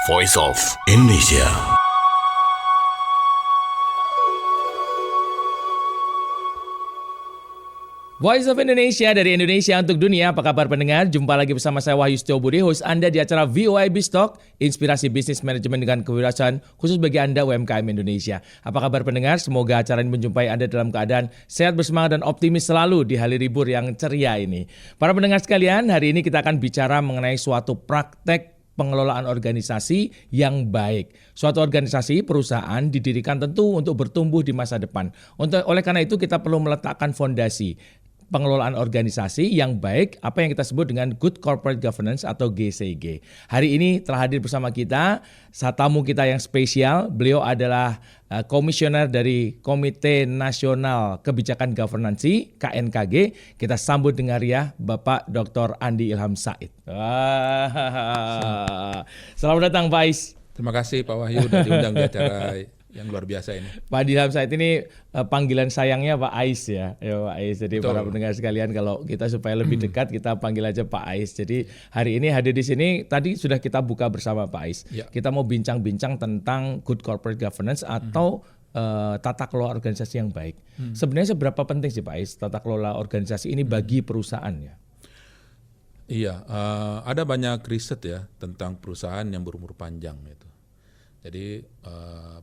Voice of Indonesia. Voice of Indonesia dari Indonesia untuk dunia. Apa kabar pendengar? Jumpa lagi bersama saya Wahyu Setiobudi, host Anda di acara VOA Biztalk, inspirasi bisnis manajemen dengan kewirausahaan khusus bagi Anda UMKM Indonesia. Apa kabar pendengar? Semoga acara ini menjumpai Anda dalam keadaan sehat, bersemangat, dan optimis selalu di hari libur yang ceria ini. Para pendengar sekalian, hari ini kita akan bicara mengenai suatu praktek pengelolaan organisasi yang baik. Suatu organisasi, perusahaan didirikan tentu untuk bertumbuh di masa depan. Oleh karena itu kita perlu meletakkan fondasi pengelolaan organisasi yang baik, apa yang kita sebut dengan Good Corporate Governance atau GCG. Hari ini telah hadir bersama kita tamu kita yang spesial. Beliau adalah komisioner dari Komite Nasional Kebijakan Governansi (KNKG). Kita sambut dengan riah Bapak Dr. Andi Ilham Said. Selamat datang Pak Ais. Terima kasih Pak Wahyu sudah diundang di acara yang luar biasa ini. Pak Ilham Said ini panggilan sayangnya Pak Ais ya. Ya Pak Ais. Jadi Betul. para pendengar sekalian, kalau kita supaya lebih dekat kita panggil aja Pak Ais. Jadi hari ini hadir di sini, tadi sudah kita buka bersama Pak Ais. Ya. Kita mau bincang-bincang tentang Good Corporate Governance atau tata kelola organisasi yang baik. Sebenarnya seberapa penting sih Pak Ais tata kelola organisasi ini bagi perusahaan ya? Iya, ada banyak riset ya tentang perusahaan yang berumur panjang itu. Jadi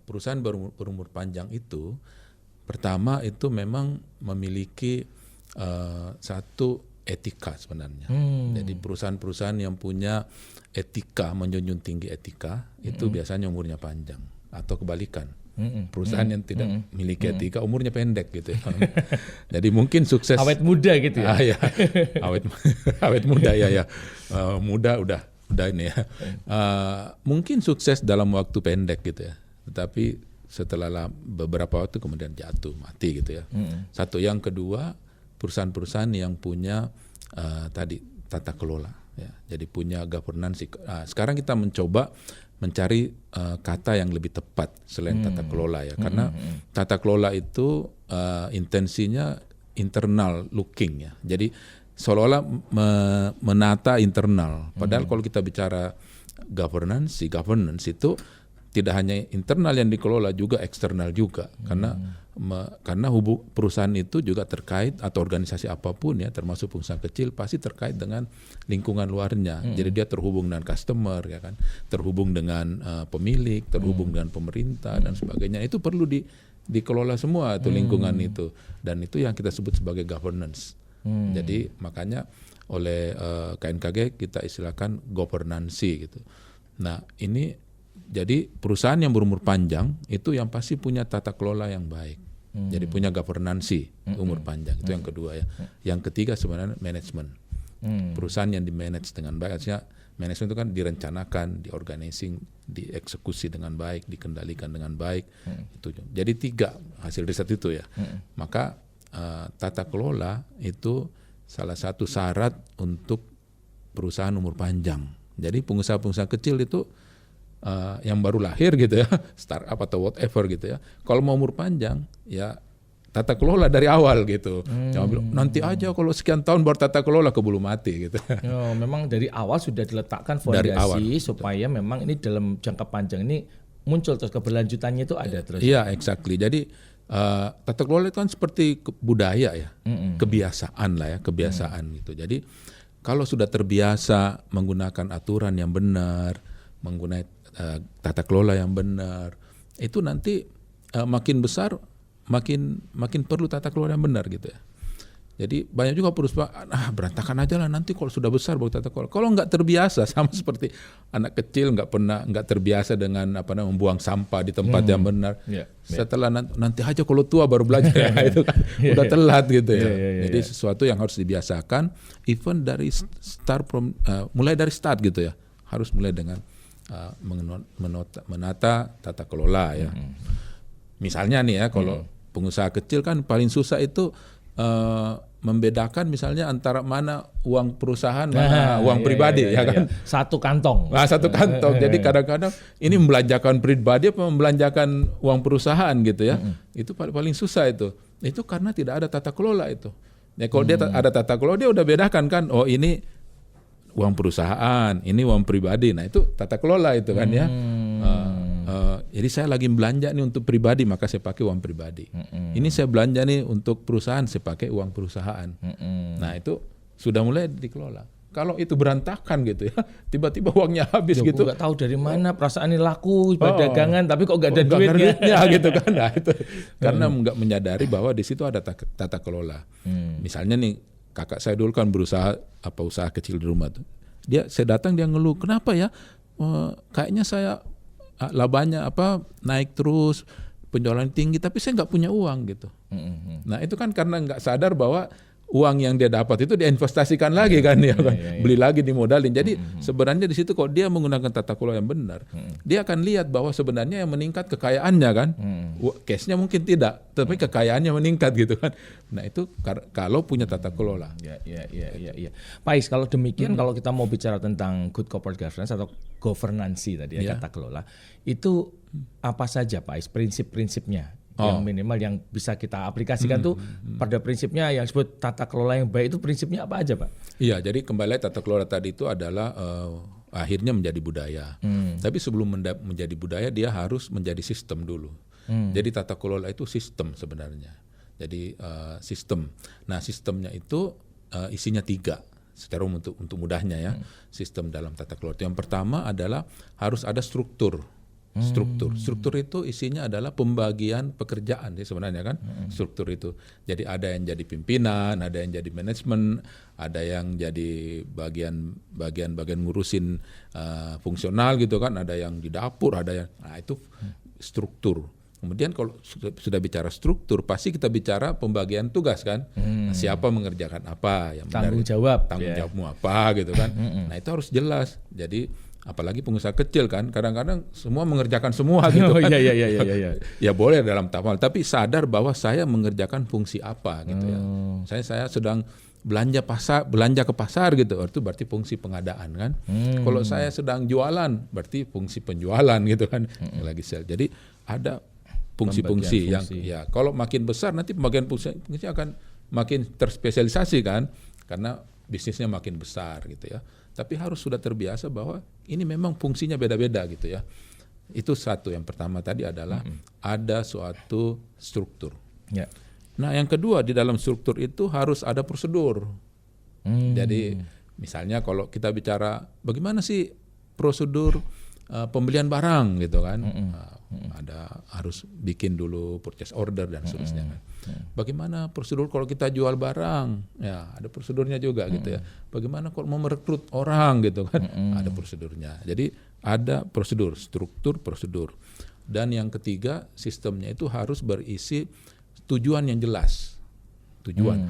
perusahaan berumur panjang itu pertama itu memang memiliki satu etika sebenarnya. Jadi perusahaan-perusahaan yang punya etika, menjunjung tinggi etika itu biasanya umurnya panjang, atau kebalikan. Perusahaan yang tidak memiliki etika umurnya pendek gitu ya. Jadi mungkin sukses Awet muda gitu ya. Ya. Awet muda ya. Muda udah ini ya. Mungkin sukses dalam waktu pendek gitu ya. Tetapi setelah beberapa waktu kemudian jatuh, mati gitu ya. Satu, yang kedua, perusahaan-perusahaan yang punya tadi tata kelola ya. Jadi punya governance. Sekarang kita mencoba mencari kata yang lebih tepat selain tata kelola ya. Karena tata kelola itu intensinya internal looking ya. Jadi seolah-olah menata internal. Padahal kalau kita bicara governance itu tidak hanya internal yang dikelola, juga eksternal juga. Karena perusahaan itu juga terkait, atau organisasi apapun ya, termasuk perusahaan kecil, pasti terkait dengan lingkungan luarnya. Jadi dia terhubung dengan customer ya kan, terhubung dengan pemilik, terhubung dengan pemerintah dan sebagainya. Itu perlu dikelola semua itu lingkungan itu, dan itu yang kita sebut sebagai governance. Jadi makanya oleh KNKG kita istilahkan governansi gitu. Nah ini jadi perusahaan yang berumur panjang itu yang pasti punya tata kelola yang baik. Jadi punya governansi umur panjang, itu yang kedua ya. Yang ketiga sebenarnya manajemen. Perusahaan yang di-manage dengan baik, artinya manajemen itu kan direncanakan, di-organizing, dieksekusi dengan baik, dikendalikan dengan baik. Itu. Jadi 3 hasil riset itu ya. Maka tata kelola itu salah satu syarat untuk perusahaan umur panjang. Jadi pengusaha-pengusaha kecil itu yang baru lahir gitu ya, startup atau whatever gitu ya, kalau mau umur panjang ya tata kelola dari awal gitu. Jangan bilang nanti aja kalau sekian tahun baru tata kelola, keburu mati gitu. Memang dari awal sudah diletakkan fondasi supaya memang ini dalam jangka panjang ini muncul terus, keberlanjutannya itu ada terus. Iya, exactly. Jadi tata kelola itu kan seperti budaya ya, kebiasaan lah ya, kebiasaan gitu. Jadi kalau sudah terbiasa menggunakan aturan yang benar, menggunakan tata kelola yang benar, itu nanti makin besar, makin perlu tata kelola yang benar gitu ya. Jadi banyak juga perusahaan berantakan aja lah nanti kalau sudah besar baru tata kelola. Kalau nggak terbiasa, sama seperti anak kecil nggak terbiasa dengan membuang sampah di tempat yang benar. Setelah nanti aja kalau tua baru belajar ya, itu kan udah telat gitu ya. Jadi sesuatu yang harus dibiasakan, even dari mulai dari start gitu ya. Harus mulai dengan menata tata kelola ya. Misalnya nih ya, kalau pengusaha kecil kan paling susah itu membedakan misalnya antara mana uang perusahaan, mana uang pribadi ya kan. Satu kantong. Satu kantong. Jadi kadang-kadang ini membelanjakan pribadi apa membelanjakan uang perusahaan gitu ya. Itu paling susah itu. Itu karena tidak ada tata kelola itu. Ya kalau dia ada tata kelola, dia udah bedakan kan, oh ini uang perusahaan, ini uang pribadi. Nah itu tata kelola itu kan ya. Jadi saya lagi belanja nih untuk pribadi, maka saya pakai uang pribadi. Ini saya belanja nih untuk perusahaan, saya pakai uang perusahaan. Nah itu sudah mulai dikelola. Kalau itu berantakan gitu ya, tiba-tiba uangnya habis gitu. Nggak tahu dari mana, perasaan ini laku dagangan, tapi kok nggak ada duitnya gitu kan. Nah, itu karena nggak menyadari bahwa di situ ada tata kelola. Misalnya nih kakak saya dulu kan berusaha usaha kecil di rumah tuh. Saya datang dia ngeluh, kenapa ya? Kayaknya saya labanya naik terus, penjualan tinggi, tapi saya nggak punya uang gitu. Nah itu kan karena nggak sadar bahwa uang yang dia dapat itu diinvestasikan lagi kan ya kan, beli lagi dimodalin. Jadi sebenarnya di situ kalau dia menggunakan tata kelola yang benar, dia akan lihat bahwa sebenarnya yang meningkat kekayaannya kan, cashnya mungkin tidak, tapi kekayaannya meningkat gitu kan. Nah itu kalau punya tata kelola. Ya. Pak Is, kalau demikian kalau kita mau bicara tentang good corporate governance atau governancy tadi ya, tata kelola, itu apa saja Pak Is prinsip-prinsipnya? Yang minimal yang bisa kita aplikasikan tuh pada prinsipnya yang disebut tata kelola yang baik itu prinsipnya apa aja Pak? Iya, jadi kembali tata kelola tadi itu adalah akhirnya menjadi budaya. Tapi sebelum menjadi budaya dia harus menjadi sistem dulu. Jadi tata kelola itu sistem sebenarnya. Jadi sistem. Nah sistemnya itu isinya 3 secara untuk mudahnya ya. Sistem dalam tata kelola. Yang pertama adalah harus ada struktur. Struktur itu isinya adalah pembagian pekerjaan sih sebenarnya kan. Struktur itu. Jadi ada yang jadi pimpinan, ada yang jadi manajemen, ada yang jadi bagian ngurusin fungsional gitu kan, ada yang di dapur, ada yang itu struktur. Kemudian kalau sudah bicara struktur, pasti kita bicara pembagian tugas kan. Siapa mengerjakan apa, yang tanggung jawabmu apa gitu kan. Nah itu harus jelas. Jadi apalagi pengusaha kecil kan, kadang-kadang semua mengerjakan semua gitu kan. Iya. Ya boleh dalam tahap, tapi sadar bahwa saya mengerjakan fungsi apa gitu ya. Saya sedang belanja ke pasar gitu, itu berarti fungsi pengadaan kan. Kalau saya sedang jualan, berarti fungsi penjualan gitu kan. Lagi sel. Jadi ada fungsi-fungsi yang ya kalau makin besar nanti pembagian fungsi akan makin terspesialisasi kan, karena bisnisnya makin besar gitu ya. Tapi harus sudah terbiasa bahwa ini memang fungsinya beda-beda gitu ya. Itu satu. Yang pertama tadi adalah ada suatu struktur. Ya. Nah yang kedua di dalam struktur itu harus ada prosedur. Jadi misalnya kalau kita bicara bagaimana sih prosedur pembelian barang gitu kan. Ada harus bikin dulu purchase order dan seterusnya kan. Bagaimana prosedur kalau kita jual barang, ya ada prosedurnya juga gitu ya. Bagaimana kalau mau merekrut orang gitu kan, ada prosedurnya. Jadi ada prosedur, struktur, prosedur. Dan yang ketiga sistemnya itu harus berisi tujuan yang jelas,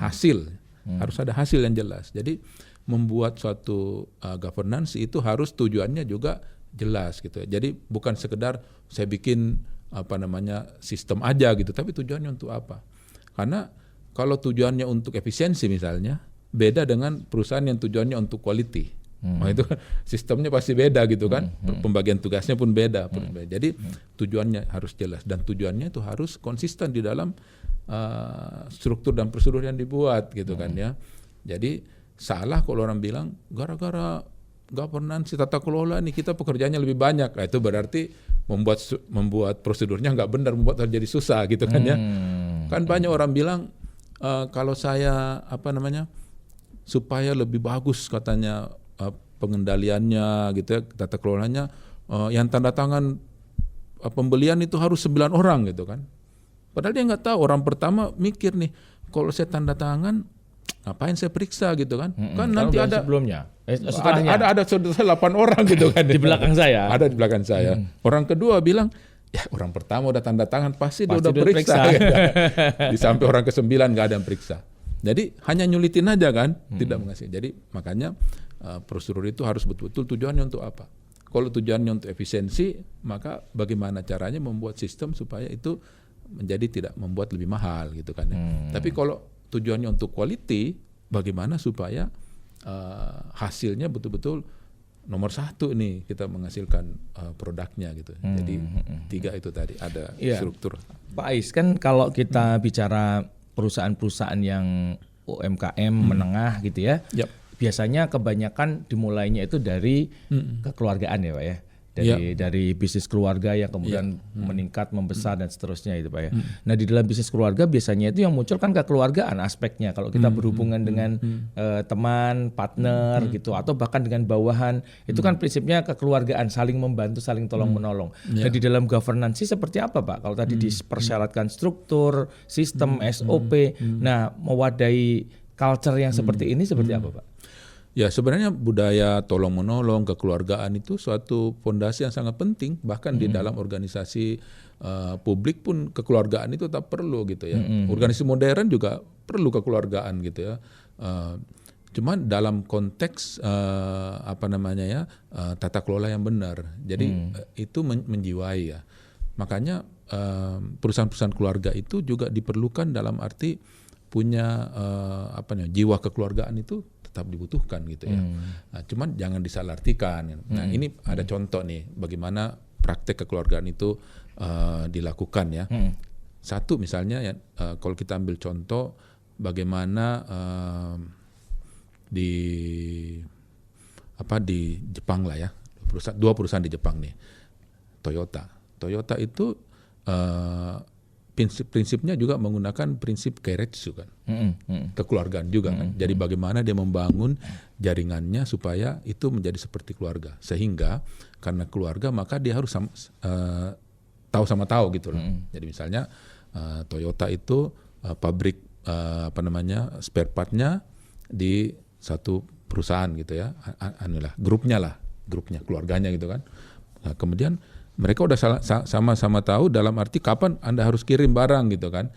hasil, harus ada hasil yang jelas. Jadi membuat suatu governance itu harus tujuannya juga jelas gitu. Jadi bukan sekedar saya bikin sistem aja gitu, tapi tujuannya untuk apa? Karena kalau tujuannya untuk efisiensi misalnya, beda dengan perusahaan yang tujuannya untuk quality. Nah itu sistemnya pasti beda gitu kan, pembagian tugasnya pun beda. Jadi tujuannya harus jelas dan tujuannya itu harus konsisten di dalam struktur dan prosedur yang dibuat gitu kan ya. Jadi salah kalau orang bilang gara-gara governance tata kelola nih kita pekerjaannya lebih banyak. Nah, itu berarti membuat prosedurnya nggak benar, membuat terjadi susah gitu kan ya. Kan banyak orang bilang kalau saya supaya lebih bagus katanya pengendaliannya gitu ya, tata kelolanya yang tanda tangan pembelian itu harus 9 orang gitu kan. Padahal dia nggak tahu, orang pertama mikir nih, kalau saya tanda tangan ngapain saya periksa gitu kan. Kan nanti ada sebelumnya. Ada 8 orang gitu kan di belakang saya. Ada di belakang saya. Orang kedua bilang, ya orang pertama udah tanda tangan pasti dia udah periksa. Gitu. Di sampai orang ke-9 nggak ada yang periksa. Jadi hanya nyulitin aja kan, tidak mengasih. Jadi makanya prosedur itu harus betul-betul tujuannya untuk apa. Kalau tujuannya untuk efisiensi, maka bagaimana caranya membuat sistem supaya itu menjadi tidak membuat lebih mahal gitu kan. Tapi kalau tujuannya untuk quality, bagaimana supaya hasilnya betul-betul nomor 1 nih kita menghasilkan produknya gitu. Jadi 3 itu tadi ada struktur. Pak Ais, kan kalau kita bicara perusahaan-perusahaan yang UMKM menengah gitu ya, biasanya kebanyakan dimulainya itu dari kekeluargaan ya Pak ya. Dari bisnis keluarga yang kemudian meningkat, membesar dan seterusnya itu Pak ya. Nah di dalam bisnis keluarga biasanya itu yang muncul kan kekeluargaan aspeknya. Kalau kita berhubungan dengan teman, partner gitu, atau bahkan dengan bawahan, itu kan prinsipnya kekeluargaan, saling membantu, saling tolong menolong. Nah di dalam governance seperti apa Pak? Kalau tadi dipersyaratkan struktur, sistem, SOP, nah mewadahi culture yang seperti ini seperti apa Pak? Ya sebenarnya budaya tolong menolong kekeluargaan itu suatu fondasi yang sangat penting, bahkan di dalam organisasi publik pun kekeluargaan itu tetap perlu gitu ya. Organisasi modern juga perlu kekeluargaan gitu ya. Cuman dalam konteks tata kelola yang benar. Jadi itu menjiwai ya. Makanya perusahaan-perusahaan keluarga itu juga diperlukan dalam arti punya jiwa kekeluargaan itu tetap dibutuhkan gitu ya. Nah, cuman jangan disalahartikan. Nah, ini ada contoh nih bagaimana praktek kekeluargaan itu dilakukan ya. Satu misalnya ya, kalau kita ambil contoh bagaimana di Jepang lah ya. Dua perusahaan di Jepang nih. Toyota itu prinsipnya juga menggunakan prinsip keiretsu kan, kekeluargaan juga kan. Jadi bagaimana dia membangun jaringannya supaya itu menjadi seperti keluarga, sehingga karena keluarga maka dia harus tahu sama tahu gitu loh. Jadi misalnya Toyota itu pabrik spare partnya di satu perusahaan gitu ya, grupnya keluarganya gitu kan. Nah, kemudian mereka udah sama-sama tahu dalam arti kapan Anda harus kirim barang gitu kan.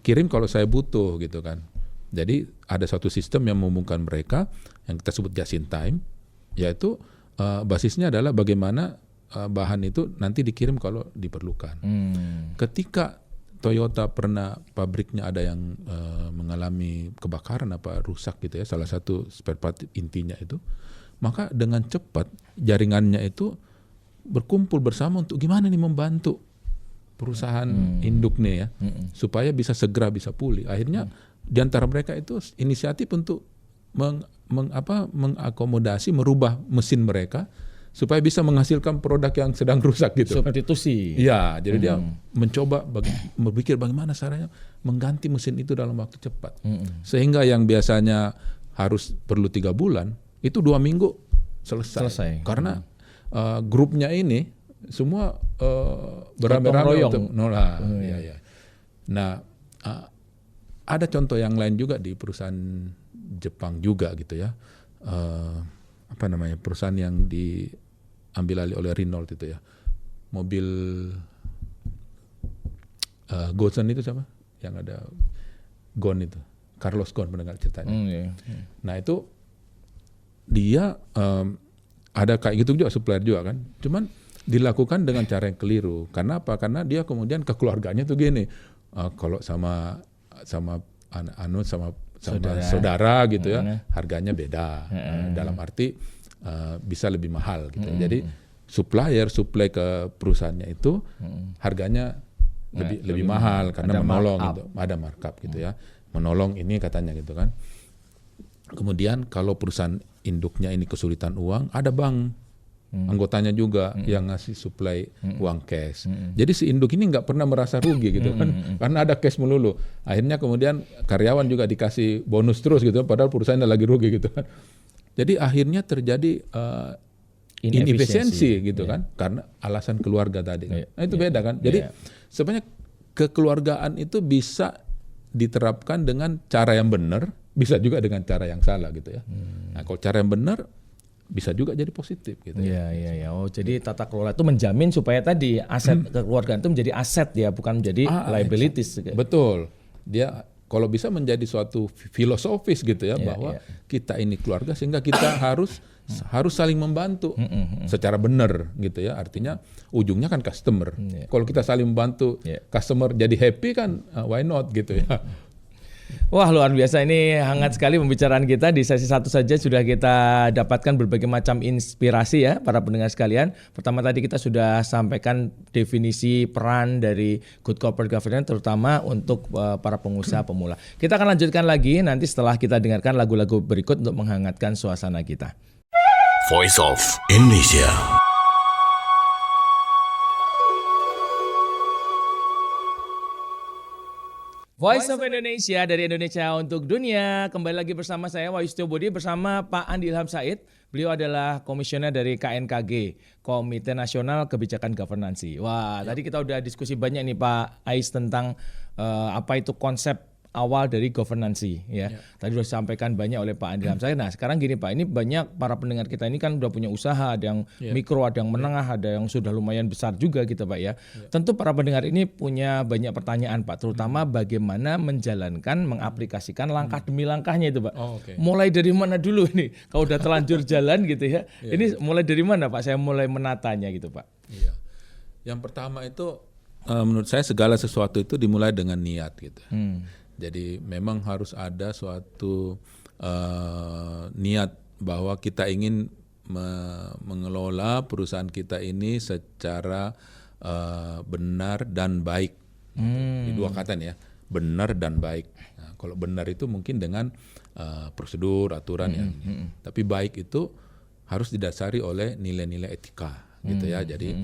Kirim kalau saya butuh gitu kan. Jadi ada suatu sistem yang memungkinkan mereka yang kita sebut just in time, yaitu basisnya adalah bagaimana bahan itu nanti dikirim kalau diperlukan. Ketika Toyota pernah pabriknya ada yang mengalami kebakaran rusak gitu ya, salah satu spare part intinya itu, maka dengan cepat jaringannya itu berkumpul bersama untuk gimana nih membantu perusahaan induk nih ya, supaya bisa segera bisa pulih. Akhirnya di antara mereka itu inisiatif untuk mengakomodasi, merubah mesin mereka supaya bisa menghasilkan produk yang sedang rusak gitu. Substitusi. Iya, jadi dia mencoba berpikir bagaimana caranya mengganti mesin itu dalam waktu cepat. Sehingga yang biasanya harus perlu 3 bulan, itu 2 minggu selesai. Karena grupnya ini semua beramai-ramai untuk nolak. Nah, ada contoh yang lain juga di perusahaan Jepang juga gitu ya. Perusahaan yang diambil alih oleh Renault itu ya. Mobil Gosen itu siapa? Yang ada Ghosn itu. Carlos Ghosn, mendengar ceritanya. Nah, itu dia ada kayak gitu juga, supplier juga kan. Cuman dilakukan dengan cara yang keliru. Karena apa? Karena dia kemudian kekeluarganya tuh gini. Kalau sama saudara gitu ya, harganya beda. Dalam arti bisa lebih mahal gitu. Jadi supply ke perusahaannya itu harganya lebih mahal karena menolong gitu. Ada markup gitu ya. Menolong ini katanya gitu kan. Kemudian kalau perusahaan induknya ini kesulitan uang, ada bank anggotanya juga yang ngasih supply uang cash. Jadi si induk ini nggak pernah merasa rugi gitu kan, karena ada cash melulu. Akhirnya kemudian karyawan juga dikasih bonus terus gitu, padahal perusahaannya lagi rugi gitu kan. Jadi akhirnya terjadi inefisiensi gitu kan, karena alasan keluarga tadi kan. Nah itu beda kan. Jadi sebenarnya kekeluargaan itu bisa diterapkan dengan cara yang benar, bisa juga dengan cara yang salah gitu ya. Nah kalau cara yang benar bisa juga jadi positif gitu. Iya. Oh jadi tata kelola itu menjamin supaya tadi aset kekeluargaan itu menjadi aset ya, bukan menjadi liabilities. Betul. Dia kalau bisa menjadi suatu filosofis gitu ya, bahwa kita ini keluarga sehingga kita harus saling membantu secara benar gitu ya. Artinya ujungnya kan customer. Kalau kita saling membantu customer jadi happy kan, why not gitu ya. Wah, luar biasa, ini hangat sekali pembicaraan kita. Di sesi 1 saja sudah kita dapatkan berbagai macam inspirasi ya para pendengar sekalian. Pertama tadi kita sudah sampaikan definisi peran dari good corporate governance terutama untuk para pengusaha pemula. Kita akan lanjutkan lagi nanti setelah kita dengarkan lagu-lagu berikut untuk menghangatkan suasana kita. Voice of Indonesia. Voice of Indonesia dari Indonesia untuk dunia. Kembali lagi bersama saya Wahyu Setiobudi bersama Pak Andi Ilham Said. Beliau adalah komisioner dari KNKG, Komite Nasional Kebijakan Governansi. Wah, tadi kita udah diskusi banyak nih Pak Ais tentang apa itu konsep awal dari governansi ya. Tadi sudah disampaikan banyak oleh Pak Andi Ilham Said. Nah, sekarang gini Pak, ini banyak para pendengar kita ini kan udah punya usaha, ada yang mikro, ada yang menengah, ada yang sudah lumayan besar juga gitu Pak ya. Tentu para pendengar ini punya banyak pertanyaan Pak, terutama bagaimana menjalankan, mengaplikasikan langkah demi langkahnya itu Pak. Mulai dari mana dulu nih? Kalau udah telanjur jalan gitu ya. Ini mulai dari mana Pak? Saya mulai menatanya gitu Pak. Iya. Yang pertama itu menurut saya segala sesuatu itu dimulai dengan niat gitu. Jadi memang harus ada suatu niat bahwa kita ingin mengelola perusahaan kita ini secara benar dan baik. Di dua kata nih ya, benar dan baik. Nah, kalau benar itu mungkin dengan prosedur, aturan yang, tapi baik itu harus didasari oleh nilai-nilai etika, gitu ya. Jadi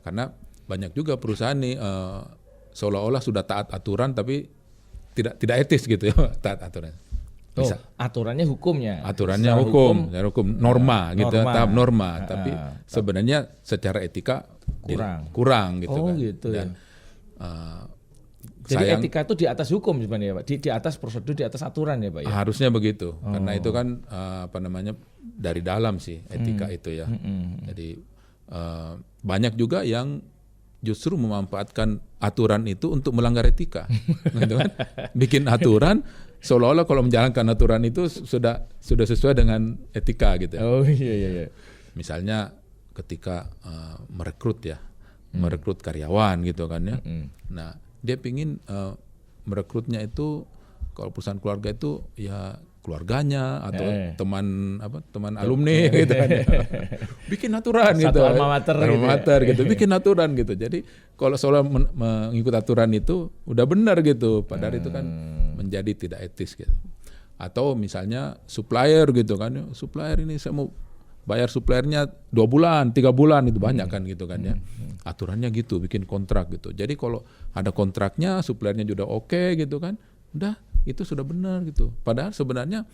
karena banyak juga perusahaan nih seolah-olah sudah taat aturan tapi tidak etis gitu ya, taat aturan. Bisa. Aturannya hukumnya. Aturannya hukum norma gitu, tahap norma, tapi sebenarnya secara etika kurang gitu kan. Gitu dan jadi etika itu di atas hukum sebenarnya Pak, di atas prosedur, di atas aturan ya Pak ya. Harusnya begitu, karena itu kan dari dalam sih etika itu ya. Jadi banyak juga yang justru memanfaatkan aturan itu untuk melanggar etika, gitu kan? Bikin aturan seolah-olah kalau menjalankan aturan itu sudah sesuai dengan etika gitu. Oh iya. Misalnya ketika merekrut karyawan gitu kan ya. Nah dia pingin merekrutnya itu kalau perusahaan keluarga itu ya keluarganya atau teman alumni gitu kan. Bikin aturan Satu gitu. alma mater gitu. Bikin aturan gitu. Jadi kalau seolah mengikut aturan itu udah benar gitu. Padahal itu kan menjadi tidak etis gitu. Atau misalnya supplier gitu kan. Supplier ini saya mau bayar suppliernya 2 bulan, 3 bulan itu banyak kan gitu kan ya. Aturannya gitu, bikin kontrak gitu. Jadi kalau ada kontraknya, suppliernya juga oke gitu kan. Udah itu sudah benar gitu. Padahal sebenarnya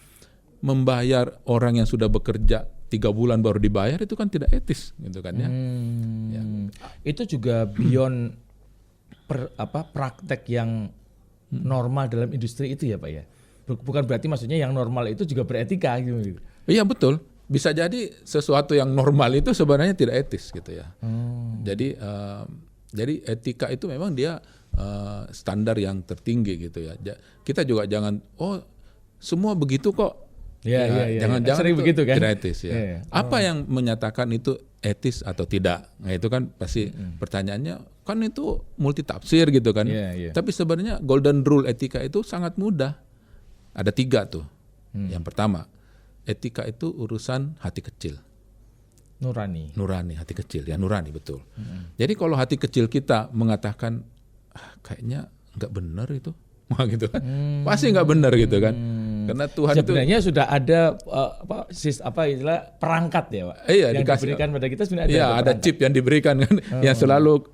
membayar orang yang sudah bekerja 3 bulan baru dibayar itu kan tidak etis gitu kan ya. Itu juga beyond praktek yang normal dalam industri itu ya Pak ya. Bukan berarti maksudnya yang normal itu juga beretika gitu. Iya betul. Bisa jadi sesuatu yang normal itu sebenarnya tidak etis gitu ya. Jadi etika itu memang dia standar yang tertinggi gitu ya. Kita juga jangan semua begitu kok. Jangan sering begitu kan. Tidak etis ya. Apa yang menyatakan itu etis atau tidak? Nah itu kan pasti pertanyaannya kan itu multitafsir gitu kan. Tapi sebenarnya golden rule etika itu sangat mudah. Ada 3 tuh. Yang pertama, etika itu urusan hati kecil. Nurani hati kecil ya, nurani betul. Jadi kalau hati kecil kita mengatakan kayaknya nggak benar itu, gitu kan, pasti nggak benar gitu kan, karena Tuhan sebenarnya itu sudah ada istilah perangkat ya Pak. Iya, yang diberikan pada kita sebenarnya ada chip yang diberikan kan, yang selalu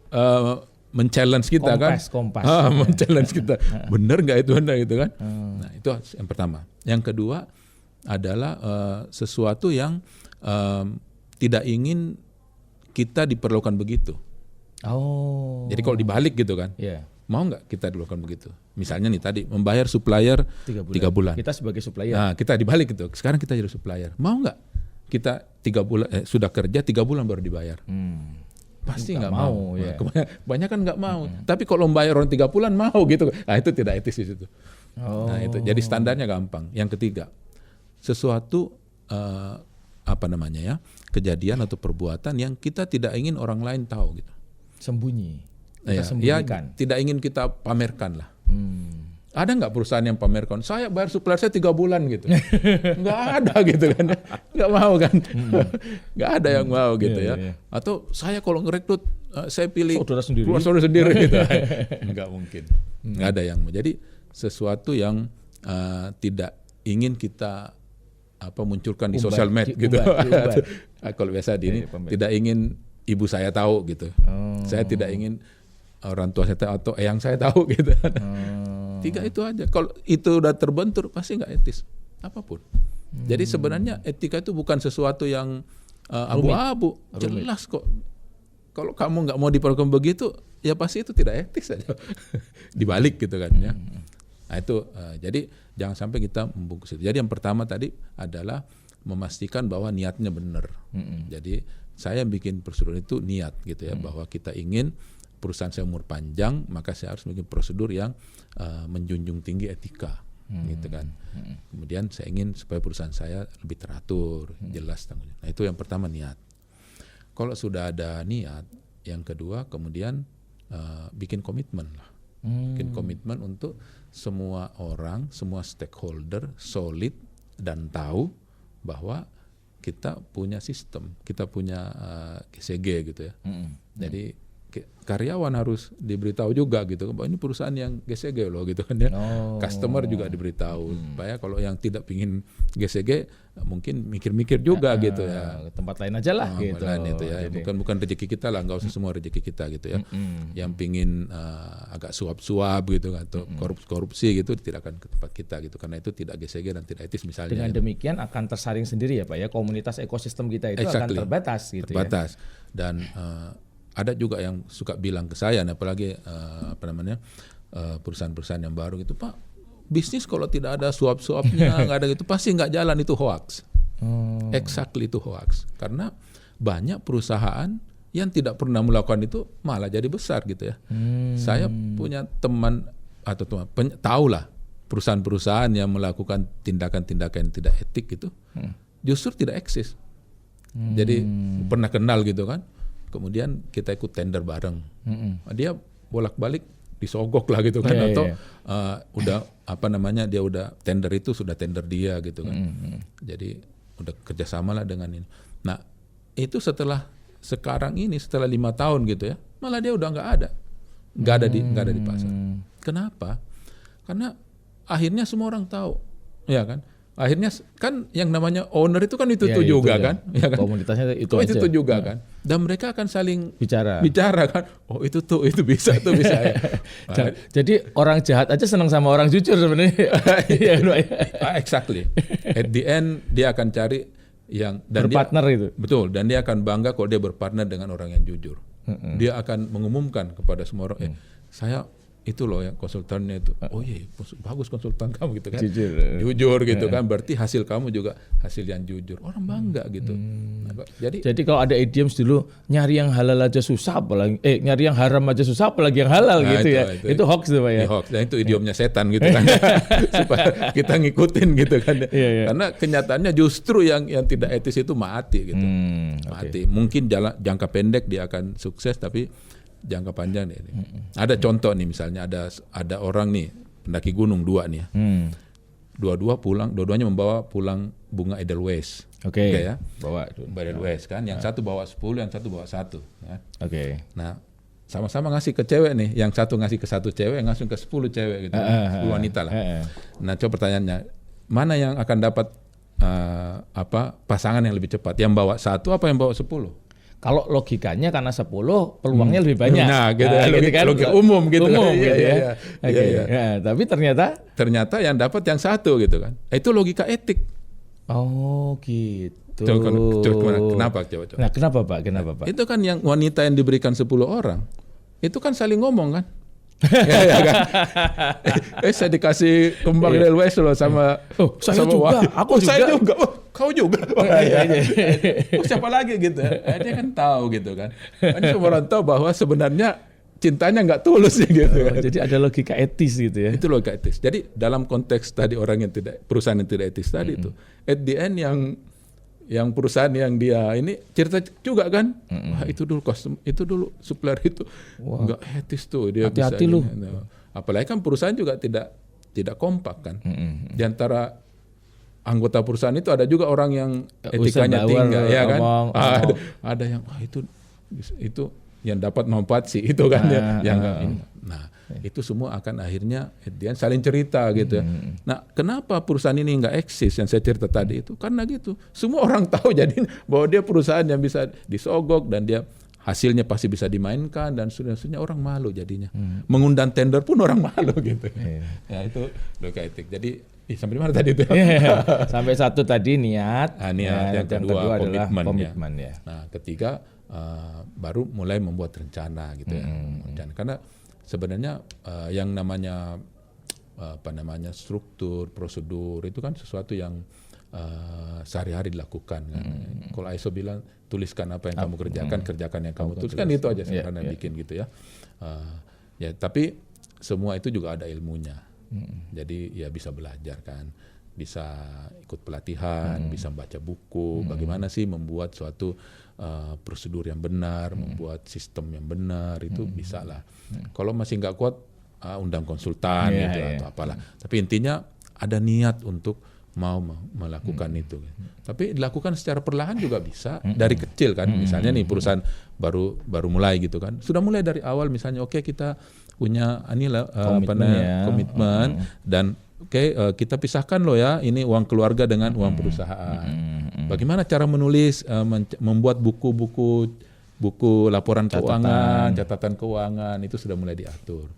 men-challenge kita kompas. Men-challenge kita, benar nggak itu Anda gitu kan. Nah itu yang pertama. Yang kedua adalah sesuatu yang tidak ingin kita diperlakukan begitu. Jadi kalau dibalik gitu kan, mau nggak kita dilakukan begitu? Misalnya nih tadi membayar supplier 3 bulan. Kita sebagai supplier. Nah kita dibalik gitu. Sekarang kita jadi supplier. Mau nggak kita 3 bulan sudah kerja 3 bulan baru dibayar? Pasti nggak mau. Ya. Banyak kan nggak mau. Tapi kalau membayar orang 3 bulan mau gitu. Nah itu tidak etis di situ. Nah itu. Jadi standarnya gampang. Yang ketiga, sesuatu kejadian atau perbuatan yang kita tidak ingin orang lain tahu gitu. Sembunyi. Kita sembunyikan. Tidak ingin kita pamerkan lah. Ada nggak perusahaan yang pamerkan, saya bayar supplier saya 3 bulan gitu? Nggak ada gitu kan. Nggak mau kan. Nggak ada yang mau gitu ya. Atau saya kalau ngerekrut, saya pilih saudara sendiri gitu. Nggak mungkin. Nggak ada yang mau. Jadi sesuatu yang tidak ingin kita munculkan di sosial media gitu. Kalau biasa di ini, tidak ingin ibu saya tahu gitu. Saya tidak ingin orang tua saya tahu atau eyang saya tahu gitu. 3 itu aja. Kalau itu udah terbentur pasti nggak etis apapun. Jadi sebenarnya etika itu bukan sesuatu yang abu-abu. Jelas kok. Kalau kamu nggak mau diperlakukan begitu, ya pasti itu tidak etis saja. Dibalik gitu kan ya. Nah itu jadi jangan sampai kita membungkus itu. Jadi yang pertama tadi adalah memastikan bahwa niatnya benar. Jadi saya bikin prosedur itu niat gitu ya, bahwa kita ingin perusahaan saya umur panjang, maka saya harus bikin prosedur yang menjunjung tinggi etika, gitu kan. Kemudian saya ingin supaya perusahaan saya lebih teratur, jelas tanggung jawab. Nah itu yang pertama niat. Kalau sudah ada niat, yang kedua kemudian bikin komitmen lah, bikin komitmen untuk semua orang, semua stakeholder solid dan tahu bahwa kita punya sistem, kita punya GCG gitu ya. Jadi karyawan harus diberitahu juga gitu bahwa ini perusahaan yang GCG loh gitu kan ya. Customer juga diberitahu supaya kalau yang tidak pingin GCG mungkin mikir-mikir juga gitu ya. Tempat lain aja lah gitu. Lain itu ya. Bukan rezeki kita lah, nggak usah semua rezeki kita gitu ya. Yang pingin agak suap-suap gitu atau korupsi gitu tidak akan ke tempat kita gitu, karena itu tidak GCG dan tidak etis misalnya. Dengan demikian akan tersaring sendiri ya Pak ya, komunitas ekosistem kita itu akan terbatas gitu terbatas. Dan ada juga yang suka bilang ke saya, apalagi perusahaan-perusahaan yang baru gitu, Pak, bisnis kalau tidak ada suap-suapnya, nggak ada gitu, pasti nggak jalan, itu hoax. Exactly, itu hoax. Karena banyak perusahaan yang tidak pernah melakukan itu malah jadi besar gitu ya. Saya punya teman atau tahulah perusahaan-perusahaan yang melakukan tindakan-tindakan yang tidak etik itu justru tidak eksis. Jadi pernah kenal gitu kan. Kemudian kita ikut tender bareng, dia bolak-balik disogok lah gitu kan, atau udah dia udah tender itu sudah tender dia gitu kan, jadi udah kerjasama lah dengan ini. Nah itu setelah 5 tahun gitu ya, malah dia udah nggak ada di pasar. Kenapa? Karena akhirnya semua orang tahu, ya kan? Akhirnya kan yang namanya owner itu kan itu juga kan, ya kan? Komunitasnya itu juga kan, dan mereka akan saling bicara kan, itu bisa ya. Jadi orang jahat aja senang sama orang jujur sebenarnya. Exactly. At the end dia akan cari yang berpartner itu. Betul, dan dia akan bangga kalau dia berpartner dengan orang yang jujur. Dia akan mengumumkan kepada semua orang, saya itu loh yang konsultannya itu, oh iya bagus konsultan kamu gitu kan, jujur gitu kan, berarti hasil kamu juga hasil yang jujur, orang bangga gitu. Nah, jadi kalau ada idioms dulu, nyari yang halal aja susah apalagi nyari yang haram aja susah apalagi yang halal gitu ya, itu hoax tuh Pak ya. Hoax, dan itu idiomnya setan gitu kan, supaya kita ngikutin gitu kan, karena kenyataannya justru yang tidak etis itu mati gitu, mati. Mungkin jangka pendek dia akan sukses, tapi jangka panjang nih. Ada contoh nih, misalnya ada orang nih pendaki gunung 2 nih ya. Dua-duanya membawa pulang bunga Edelweiss. Oke ya. Bawa Edelweiss kan, yang satu bawa 10, yang satu bawa 1 ya. Nah, sama-sama ngasih ke cewek nih, yang satu ngasih ke 1 cewek, yang langsung ke 10 cewek gitu. 10 wanita lah. Nah, coba pertanyaannya, mana yang akan dapat pasangan yang lebih cepat? Yang bawa 1 apa yang bawa 10? Kalau logikanya karena 10 peluangnya lebih banyak. Nah, gitu logika umum gitu. Ya. Tapi ternyata yang dapat yang 1 gitu kan. Itu logika etik. Oh, gitu. Kenapa coba? Nah, kenapa Pak? Itu kan yang wanita yang diberikan 10 orang. Itu kan saling ngomong kan. Ya kan? Saya dikasih kembang Edelweiss loh sama saya juga, aku juga. Saya juga. Kau juga. Siapa lagi gitu. Dia kan tahu gitu kan. Ini semua orang tahu bahwa sebenarnya cintanya nggak tulus gitu. Jadi ada logika etis gitu ya. Itu logika etis. Jadi dalam konteks tadi perusahaan yang tidak etis tadi itu, at the end yang perusahaan yang dia ini cerita juga kan, wah itu dulu supplier itu nggak etis tuh, dia hati-hati bisa lu. Apalagi kan perusahaan juga tidak tidak kompak kan. Di antara anggota perusahaan itu ada juga orang yang etikanya tinggi, ya kan? Ada yang itu yang dapat manfaat sih itu kan Nah, itu semua akan akhirnya dia saling cerita gitu ya. Nah, kenapa perusahaan ini nggak eksis yang saya cerita tadi itu? Karena gitu. Semua orang tahu jadi bahwa dia perusahaan yang bisa disogok dan dia hasilnya pasti bisa dimainkan dan seterusnya, orang malu jadinya. Mengundang tender pun orang malu gitu. Ya itu logika etik. Jadi sampai mana tadi itu? Sampai satu tadi niat. Yang kedua komitmen ya. Nah, ketiga baru mulai membuat rencana gitu ya. Karena sebenarnya yang namanya struktur, prosedur itu kan sesuatu yang sehari-hari dilakukan kan. Kalau ISO bilang tuliskan apa yang kamu kerjakan yang kamu tuliskan, itu aja sebenarnya bikin gitu ya. Ya tapi semua itu juga ada ilmunya. Jadi ya bisa belajar kan, bisa ikut pelatihan, bisa baca buku, bagaimana sih membuat suatu prosedur yang benar, membuat sistem yang benar, itu bisa lah. Kalau masih nggak kuat, undang konsultan atau apalah. Tapi intinya ada niat untuk mau melakukan itu. Tapi dilakukan secara perlahan juga bisa, dari kecil kan. Misalnya nih perusahaan baru mulai gitu kan, sudah mulai dari awal misalnya kita punya komitmen dan kita pisahkan loh ya, ini uang keluarga dengan uang perusahaan. Bagaimana cara menulis, membuat buku laporan keuangan, catatan keuangan, itu sudah mulai diatur.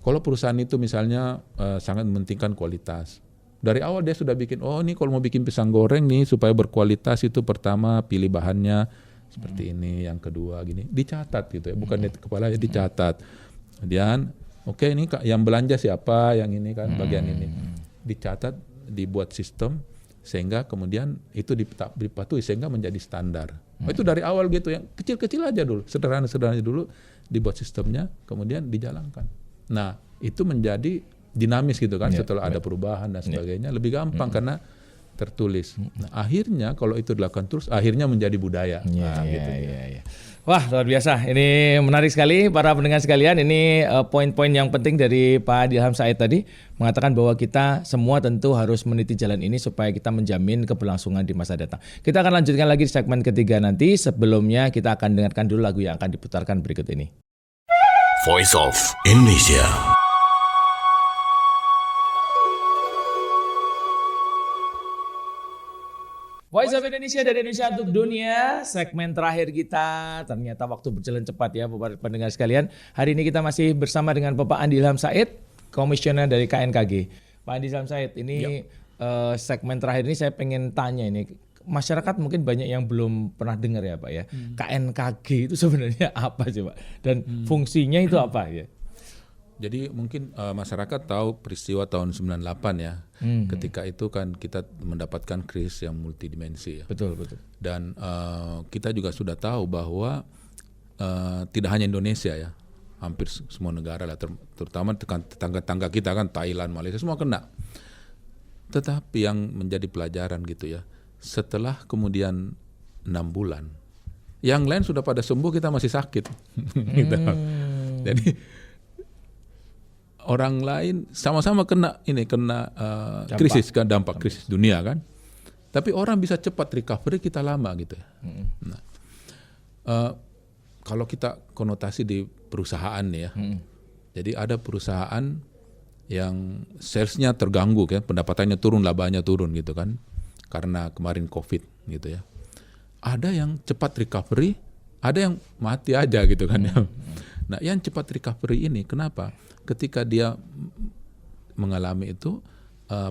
Kalau perusahaan itu misalnya sangat mementingkan kualitas, dari awal dia sudah bikin, ini kalau mau bikin pisang goreng nih supaya berkualitas itu pertama pilih bahannya seperti ini, yang kedua gini, dicatat gitu ya, bukan di kepala ya, dicatat. Kemudian ini yang belanja siapa, yang ini kan bagian ini dicatat, dibuat sistem sehingga kemudian itu dipatuhi sehingga menjadi standar. Itu dari awal gitu, yang kecil-kecil aja dulu, sederhana dulu dibuat sistemnya, kemudian dijalankan. Nah itu menjadi dinamis gitu kan, setelah ada perubahan dan sebagainya lebih gampang karena tertulis. Nah, akhirnya kalau itu dilakukan terus, akhirnya menjadi budaya. Gitu. Wah, luar biasa. Ini menarik sekali para pendengar sekalian. Ini poin-poin yang penting dari Pak Dilham Said tadi, mengatakan bahwa kita semua tentu harus meniti jalan ini supaya kita menjamin keberlangsungan di masa datang. Kita akan lanjutkan lagi di segmen ketiga nanti. Sebelumnya kita akan dengarkan dulu lagu yang akan diputarkan berikut ini. Voice of Indonesia. Voice of Indonesia dari Indonesia untuk dunia, segmen terakhir kita. Ternyata waktu berjalan cepat ya Bapak pendengar sekalian. Hari ini kita masih bersama dengan Bapak Andi Ilham Said, komisioner dari KNKG. Pak Andi Ilham Said, ini segmen terakhir ini saya pengen tanya ini. Masyarakat mungkin banyak yang belum pernah dengar ya Pak ya. KNKG itu sebenarnya apa sih Pak? Dan fungsinya itu apa ya? Jadi mungkin masyarakat tahu peristiwa tahun 98 ya. Ketika itu kan kita mendapatkan krisis yang multidimensi ya. Betul. Dan kita juga sudah tahu bahwa tidak hanya Indonesia ya, hampir semua negara lah, terutama tetangga-tetangga kita kan, Thailand, Malaysia, semua kena. Tetapi yang menjadi pelajaran gitu ya, setelah kemudian 6 bulan, yang lain sudah pada sembuh, kita masih sakit. Gitu. Jadi orang lain sama-sama kena krisis kan, dampak krisis dunia kan. Tapi orang bisa cepat recovery, kita lama gitu ya. Nah, kalau kita konotasi di perusahaan nih ya. Jadi ada perusahaan yang salesnya terganggu kan, pendapatannya turun, labanya turun gitu kan, karena kemarin COVID gitu ya. Ada yang cepat recovery, ada yang mati aja gitu kan ya. Nah, yang cepat recovery ini kenapa? Ketika dia mengalami itu,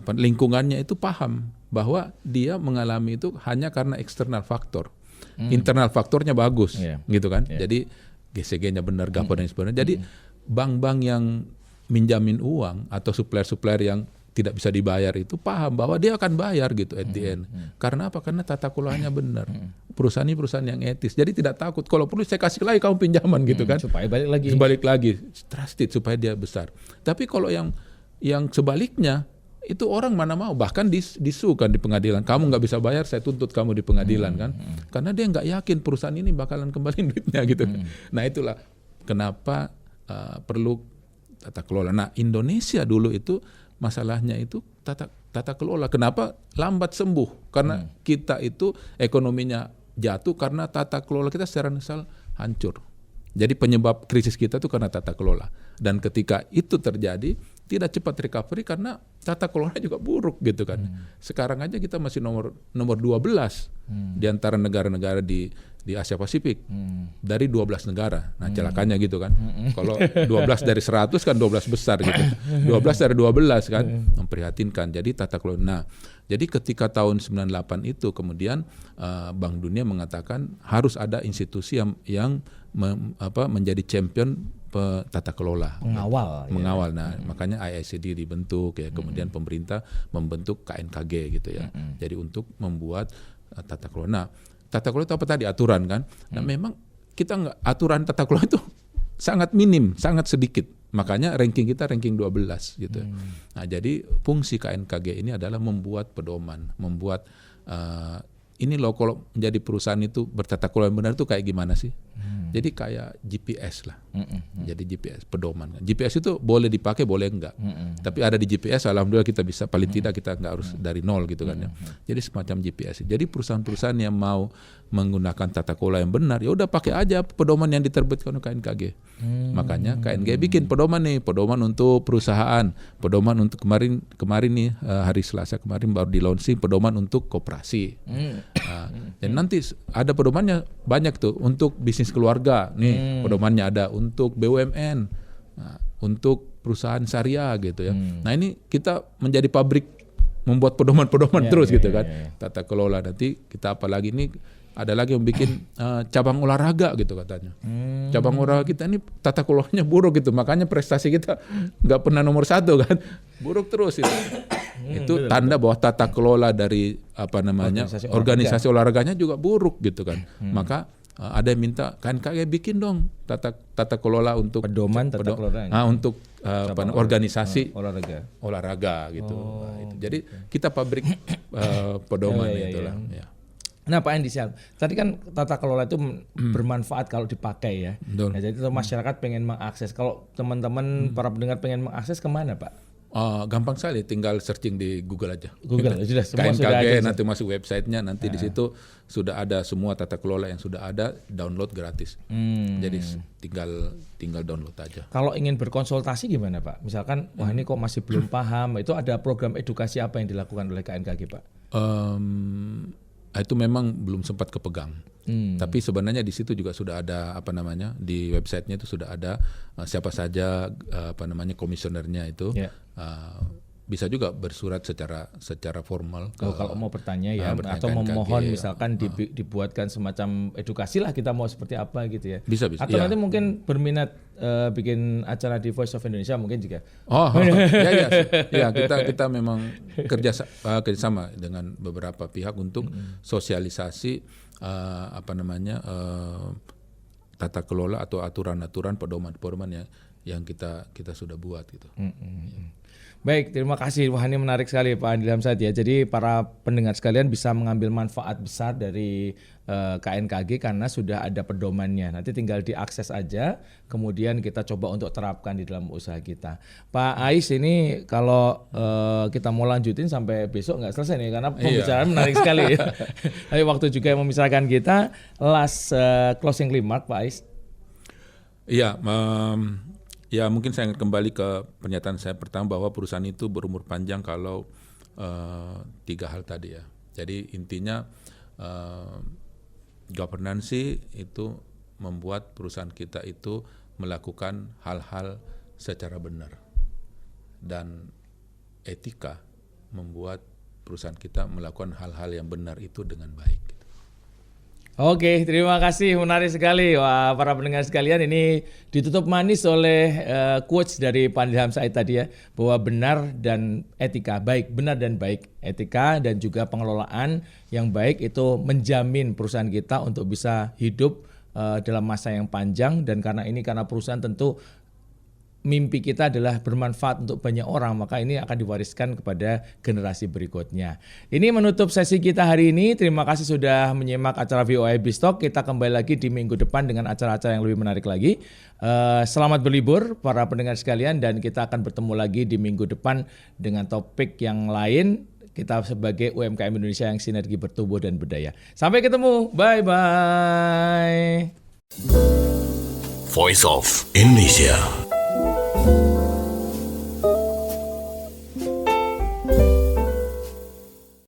lingkungannya itu paham bahwa dia mengalami itu hanya karena eksternal faktor. Internal faktornya bagus, gitu kan. Jadi GCG-nya benar, governance benar. Jadi bank-bank yang minjamin uang atau supplier-supplier yang tidak bisa dibayar itu paham bahwa dia akan bayar gitu at the end. Karena apa? Karena tata kelolanya benar. Perusahaan ini perusahaan yang etis. Jadi tidak takut. Kalau perlu saya kasih lagi kamu pinjaman gitu kan. Supaya balik lagi. Trusted supaya dia besar. Tapi kalau yang sebaliknya, itu orang mana mau, bahkan disukan di pengadilan. Kamu nggak bisa bayar, saya tuntut kamu di pengadilan kan. Karena dia nggak yakin perusahaan ini bakalan kembaliin duitnya gitu. Nah itulah kenapa perlu tata kelola. Nah Indonesia dulu itu masalahnya itu tata kelola. Kenapa lambat sembuh? Karena kita itu ekonominya jatuh karena tata kelola kita secara nasional hancur. Jadi penyebab krisis kita itu karena tata kelola. Dan ketika itu terjadi, tidak cepat recovery karena tata kelola juga buruk gitu kan. Sekarang aja kita masih nomor 12 di antara negara-negara di Asia Pasifik dari 12 negara. Nah, celakanya gitu kan. Kalau 12 dari 100 kan 12 besar gitu. 12 dari 12 kan memprihatinkan. Jadi tata kelola. Nah, jadi ketika tahun 98 itu kemudian Bank Dunia mengatakan harus ada institusi yang menjadi champion tata kelola, mengawal. Nah, makanya IICD dibentuk ya, kemudian pemerintah membentuk KNKG gitu ya. Jadi untuk membuat tata kelola. Nah, tata kelola itu apa tadi? Aturan kan. Nah, memang kita nggak, aturan tata kelola itu sangat minim, sangat sedikit. Makanya ranking kita ranking 12 gitu. Nah, jadi fungsi KNKG ini adalah membuat pedoman, membuat ini loh kalau menjadi perusahaan itu bertata kelola yang benar itu kayak gimana sih? Jadi kayak GPS lah. Jadi GPS pedoman. GPS itu boleh dipakai, boleh enggak. Tapi ada di GPS, alhamdulillah kita bisa, paling tidak kita enggak harus dari nol gitu kan ya. Jadi semacam GPS. Jadi perusahaan-perusahaan yang mau menggunakan tata kelola yang benar, ya udah pakai aja pedoman yang diterbitkan oleh KNKG. Makanya KNKG bikin pedoman nih, pedoman untuk perusahaan, pedoman untuk kemarin nih hari Selasa kemarin baru di launching pedoman untuk koperasi. Dan nanti ada pedomannya banyak tuh untuk bisnis keluarga nih, pedomannya ada untuk BUMN, untuk perusahaan syariah gitu ya. Nah, ini kita menjadi pabrik membuat pedoman-pedoman terus gitu kan. Tata kelola nanti kita apalagi ini ada lagi yang bikin cabang olahraga gitu katanya. Cabang olahraga kita ini tata kelolanya buruk gitu, makanya prestasi kita nggak pernah nomor 1 kan, buruk terus itu. Itu tanda bahwa tata kelola dari organisasi olahraganya juga buruk gitu kan. Maka ada yang minta KNKG bikin dong tata kelola untuk pedoman tata kelola untuk organisasi olahraga gitu. Itu. Jadi kita pabrik pedoman itulah. Ya. Nah, Pak Andi, tadi kan tata kelola itu bermanfaat kalau dipakai ya. Nah, jadi masyarakat pengen mengakses. Kalau teman-teman para pendengar pengen mengakses kemana, Pak? Gampang sekali, tinggal searching di Google aja. Google sudah semua KNKG sudah ada. Nanti masuk websitenya, nanti di situ sudah ada semua tata kelola yang sudah ada, download gratis. Jadi tinggal download aja. Kalau ingin berkonsultasi gimana, Pak? Misalkan wah ini kok masih belum paham, itu ada program edukasi apa yang dilakukan oleh KNKG, Pak? Itu memang belum sempat kepegang. Tapi sebenarnya di situ juga sudah ada di websitenya itu sudah ada siapa saja komisionernya itu. Bisa juga bersurat secara formal kalau mau bertanya ya, atau memohon misalkan dibuatkan semacam edukasi lah, kita mau seperti apa gitu ya. Bisa. Atau nanti mungkin berminat bikin acara di Voice of Indonesia mungkin juga. Ya kita memang kerjasama dengan beberapa pihak untuk sosialisasi tata kelola atau aturan-aturan pedoman yang kita sudah buat gitu. Baik, terima kasih. Wah, ini menarik sekali Pak Andi Hamzat ya. Jadi para pendengar sekalian bisa mengambil manfaat besar dari KNKG karena sudah ada pedomannya. Nanti tinggal diakses aja, kemudian kita coba untuk terapkan di dalam usaha kita. Pak Ais, ini kalau kita mau lanjutin sampai besok nggak selesai nih karena pembicaraan menarik sekali ya. Tapi waktu juga yang memisahkan kita. Last closing remark, Pak Ais. Iya. Ya mungkin saya kembali ke pernyataan saya pertama bahwa perusahaan itu berumur panjang kalau 3 hal tadi ya. Jadi intinya governance itu membuat perusahaan kita itu melakukan hal-hal secara benar, dan etika membuat perusahaan kita melakukan hal-hal yang benar itu dengan baik. Oke, terima kasih, menarik sekali. Wah, para pendengar sekalian, ini ditutup manis oleh quotes dari Pak Andi Hamzat tadi ya, bahwa benar dan etika, benar dan baik, etika dan juga pengelolaan yang baik itu menjamin perusahaan kita untuk bisa hidup dalam masa yang panjang, dan karena perusahaan tentu mimpi kita adalah bermanfaat untuk banyak orang, maka ini akan diwariskan kepada generasi berikutnya. Ini menutup sesi kita hari ini. Terima kasih sudah menyimak acara VOA Biztalk. Kita kembali lagi di minggu depan dengan acara-acara yang lebih menarik lagi. Selamat berlibur para pendengar sekalian, dan kita akan bertemu lagi di minggu depan dengan topik yang lain. Kita sebagai UMKM Indonesia yang sinergi bertumbuh dan berdaya. Sampai ketemu. Bye-bye. Voice of Indonesia.